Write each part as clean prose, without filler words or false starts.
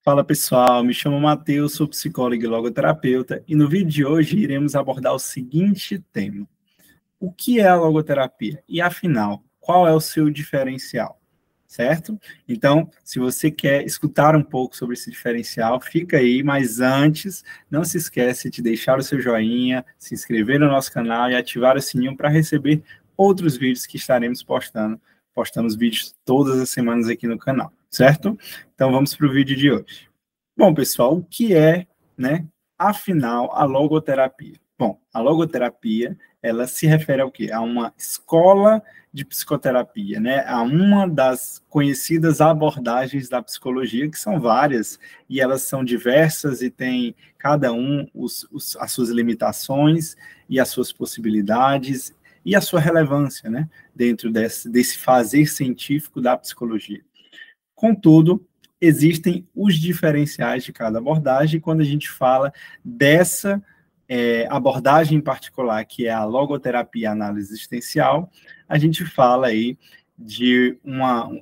Fala pessoal, me chamo Matheus, sou psicólogo e logoterapeuta e no vídeo de hoje iremos abordar o seguinte tema: o que é a logoterapia? E afinal, qual é o seu diferencial? Certo? Então, se você quer escutar um pouco sobre esse diferencial, fica aí, mas antes, não se esquece de deixar o seu joinha, se inscrever no nosso canal e ativar o sininho para receber outros vídeos que estaremos postando. Postamos vídeos todas as semanas aqui no canal, certo? Então, vamos para o vídeo de hoje. Bom, pessoal, o que é, afinal, a logoterapia? Bom, a logoterapia, ela se refere ao quê? A uma escola de psicoterapia, a uma das conhecidas abordagens da psicologia, que são várias, e elas são diversas e tem cada as suas limitações e as suas possibilidades e a sua relevância, dentro desse fazer científico da psicologia. Contudo, existem os diferenciais de cada abordagem, e quando a gente fala dessa abordagem em particular, que é a logoterapia análise existencial, a gente fala aí de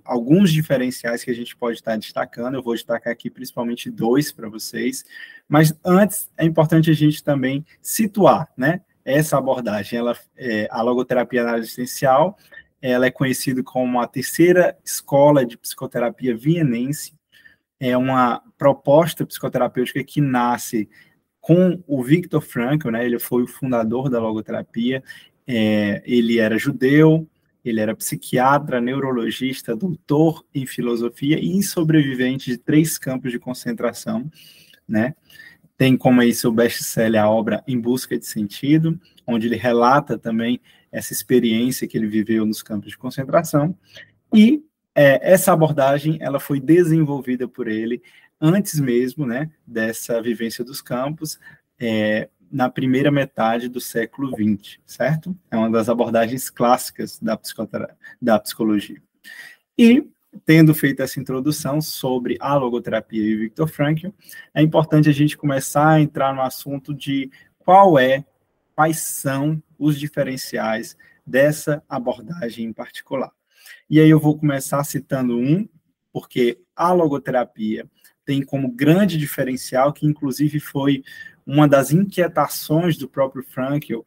alguns diferenciais que a gente pode estar destacando. Eu vou destacar aqui principalmente dois para vocês, mas antes é importante a gente também situar, essa abordagem. A logoterapia análise existencial, ela é conhecida como a terceira escola de psicoterapia vienense. É uma proposta psicoterapêutica que nasce com o Viktor Frankl, ele foi o fundador da logoterapia. Ele era judeu, ele era psiquiatra, neurologista, doutor em filosofia e sobrevivente de 3 campos de concentração, Tem como aí seu best-seller a obra Em Busca de Sentido, onde ele relata também essa experiência que ele viveu nos campos de concentração. E essa abordagem ela foi desenvolvida por ele antes mesmo dessa vivência dos campos, na primeira metade do século XX, certo? É uma das abordagens clássicas da psicologia. E, tendo feito essa introdução sobre a logoterapia e Viktor Frankl, é importante a gente começar a entrar no assunto de quais são os diferenciais dessa abordagem em particular. E aí eu vou começar citando porque a logoterapia tem como grande diferencial, que inclusive foi uma das inquietações do próprio Frankl,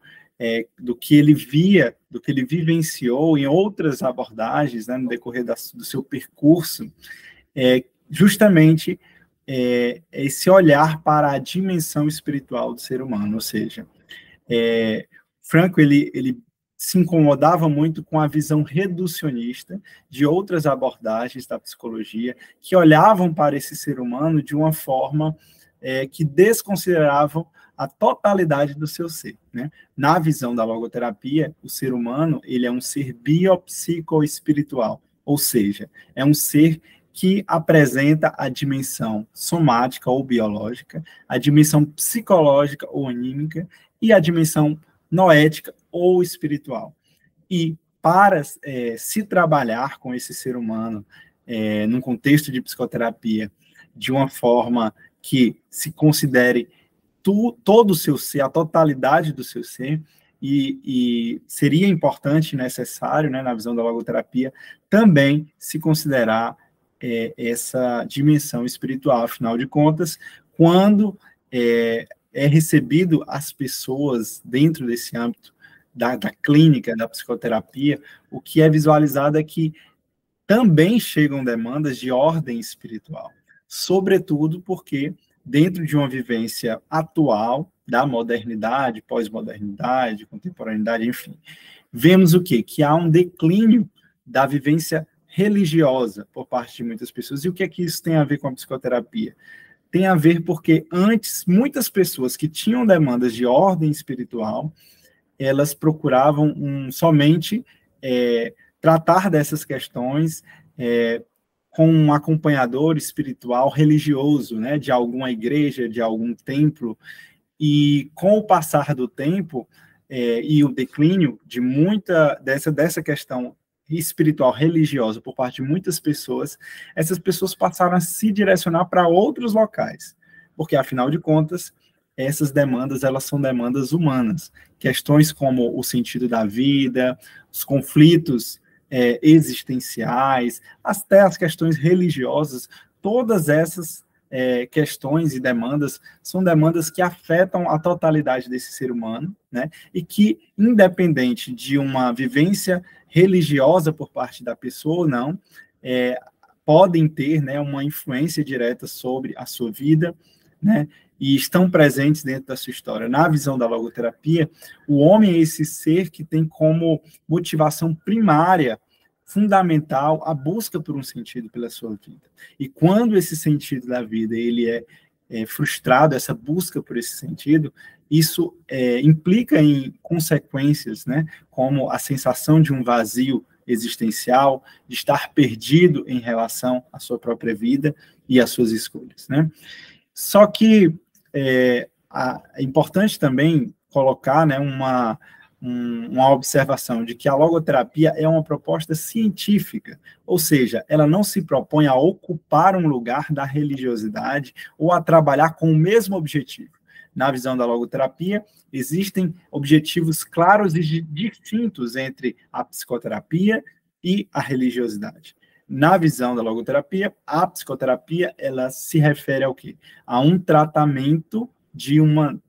do que ele via, do que ele vivenciou em outras abordagens, no decorrer do seu percurso, justamente esse olhar para a dimensão espiritual do ser humano. Ou seja, Frankl, ele se incomodava muito com a visão reducionista de outras abordagens da psicologia, que olhavam para esse ser humano de uma forma que desconsideravam a totalidade do seu ser. Na visão da logoterapia, o ser humano ele é um ser biopsicoespiritual, ou seja, é um ser que apresenta a dimensão somática ou biológica, a dimensão psicológica ou anímica e a dimensão noética ou espiritual. E para se trabalhar com esse ser humano num contexto de psicoterapia de uma forma que se considere todo o seu ser, a totalidade do seu ser, e seria importante e necessário, na visão da logoterapia, também se considerar essa dimensão espiritual. Afinal de contas, quando é recebido as pessoas dentro desse âmbito da clínica, da psicoterapia, o que é visualizado é que também chegam demandas de ordem espiritual, sobretudo porque dentro de uma vivência atual da modernidade, pós-modernidade, contemporaneidade, enfim, vemos o quê? Que há um declínio da vivência religiosa por parte de muitas pessoas. E o que é que isso tem a ver com a psicoterapia? Tem a ver porque antes, muitas pessoas que tinham demandas de ordem espiritual, elas procuravam somente tratar dessas questões com um acompanhador espiritual religioso, de alguma igreja, de algum templo, e com o passar do tempo e o declínio de muita dessa questão espiritual religiosa por parte de muitas pessoas, essas pessoas passaram a se direcionar para outros locais, porque afinal de contas essas demandas elas são demandas humanas, questões como o sentido da vida, os conflitos existenciais, até as questões religiosas, todas essas questões e demandas são demandas que afetam a totalidade desse ser humano, né? E que, independente de uma vivência religiosa por parte da pessoa ou não, podem ter, né, uma influência direta sobre a sua vida, né? E estão presentes dentro da sua história. Na visão da logoterapia, o homem é esse ser que tem como motivação primária, fundamental, a busca por um sentido pela sua vida. E quando esse sentido da vida ele é frustrado, essa busca por esse sentido, isso implica em consequências, né, como a sensação de um vazio existencial, de estar perdido em relação à sua própria vida e às suas escolhas, né? Só que é importante também colocar, né, uma observação de que a logoterapia é uma proposta científica, ou seja, ela não se propõe a ocupar um lugar da religiosidade ou a trabalhar com o mesmo objetivo. Na visão da logoterapia, existem objetivos claros e distintos entre a psicoterapia e a religiosidade. Na visão da logoterapia, a psicoterapia, ela se refere ao quê? A um tratamento de uma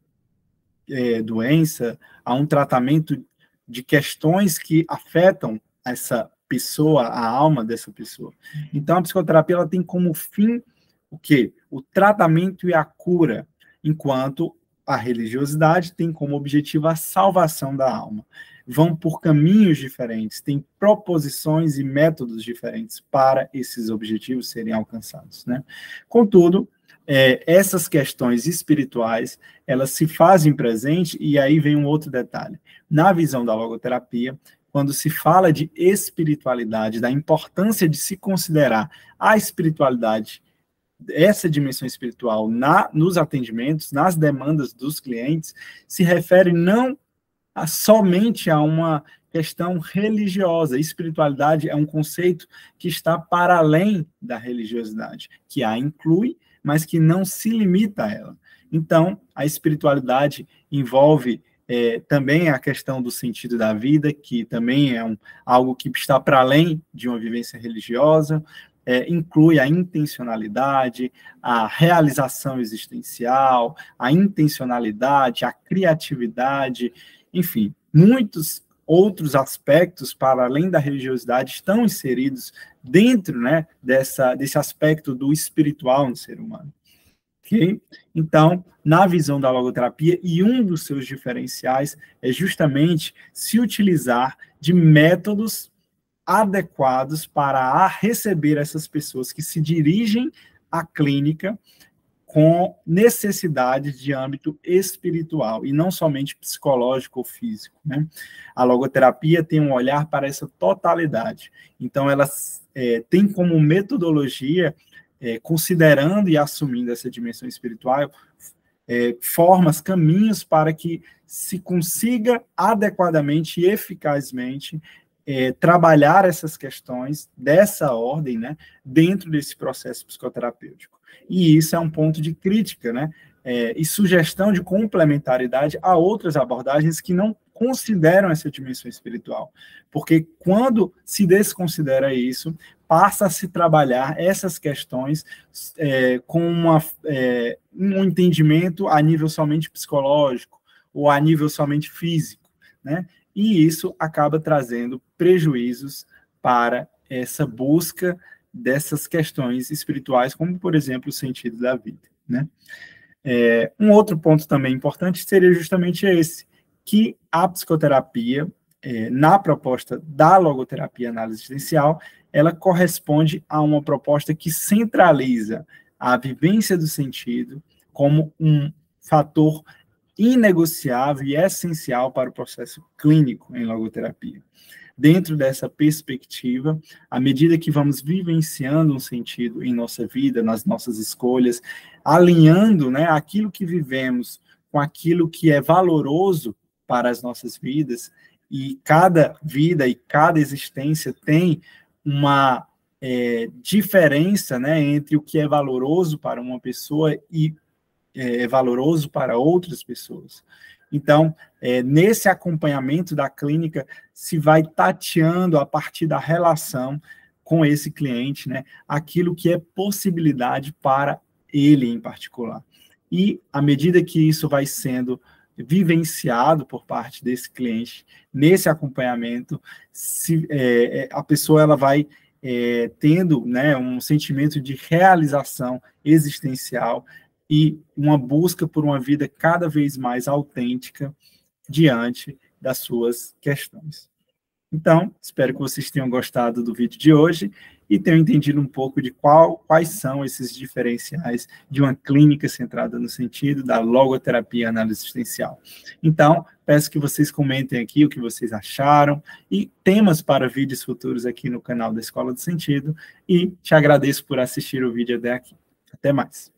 doença, a um tratamento de questões que afetam essa pessoa, a alma dessa pessoa. Então, a psicoterapia, ela tem como fim o quê? O tratamento e a cura, enquanto a religiosidade tem como objetivo a salvação da alma. Vão por caminhos diferentes, têm proposições e métodos diferentes para esses objetivos serem alcançados, né? Contudo, essas questões espirituais, elas se fazem presente, e aí vem um outro detalhe. Na visão da logoterapia, quando se fala de espiritualidade, da importância de se considerar a espiritualidade, essa dimensão espiritual nos atendimentos, nas demandas dos clientes, se refere não somente a uma questão religiosa. Espiritualidade é um conceito que está para além da religiosidade, que a inclui, mas que não se limita a ela. Então, a espiritualidade envolve também a questão do sentido da vida, que também é algo que está para além de uma vivência religiosa, inclui a intencionalidade, a realização existencial, a intencionalidade, a criatividade, enfim, muitos outros aspectos, para além da religiosidade, estão inseridos dentro, né, desse aspecto do espiritual no ser humano. Okay? Então, na visão da logoterapia, e um dos seus diferenciais é justamente se utilizar de métodos adequados para receber essas pessoas que se dirigem à clínica com necessidades de âmbito espiritual, e não somente psicológico ou físico, né? A logoterapia tem um olhar para essa totalidade. Então, ela tem como metodologia, considerando e assumindo essa dimensão espiritual, formas, caminhos para que se consiga adequadamente e eficazmente trabalhar essas questões dessa ordem, né, dentro desse processo psicoterapêutico. E isso é um ponto de crítica, né, e sugestão de complementaridade a outras abordagens que não consideram essa dimensão espiritual. Porque quando se desconsidera isso, passa a se trabalhar essas questões com um entendimento a nível somente psicológico ou a nível somente físico, né? E isso acaba trazendo prejuízos para essa busca dessas questões espirituais, como, por exemplo, o sentido da vida, né? Um outro ponto também importante seria justamente esse, que a psicoterapia, na proposta da logoterapia análise existencial, ela corresponde a uma proposta que centraliza a vivência do sentido como um fator inegociável e essencial para o processo clínico em logoterapia. Dentro dessa perspectiva, à medida que vamos vivenciando um sentido em nossa vida, nas nossas escolhas, alinhando, né, aquilo que vivemos com aquilo que é valoroso para as nossas vidas, e cada vida e cada existência tem uma diferença, né, entre o que é valoroso para uma pessoa e é valoroso para outras pessoas. Então, nesse acompanhamento da clínica, se vai tateando a partir da relação com esse cliente, né, aquilo que é possibilidade para ele em particular. E à medida que isso vai sendo vivenciado por parte desse cliente, nesse acompanhamento, a pessoa ela vai tendo, né, um sentimento de realização existencial e uma busca por uma vida cada vez mais autêntica diante das suas questões. Então, espero que vocês tenham gostado do vídeo de hoje e tenham entendido um pouco de quais são esses diferenciais de uma clínica centrada no sentido da logoterapia e análise existencial. Então, peço que vocês comentem aqui o que vocês acharam e temas para vídeos futuros aqui no canal da Escola do Sentido, e te agradeço por assistir o vídeo até aqui. Até mais.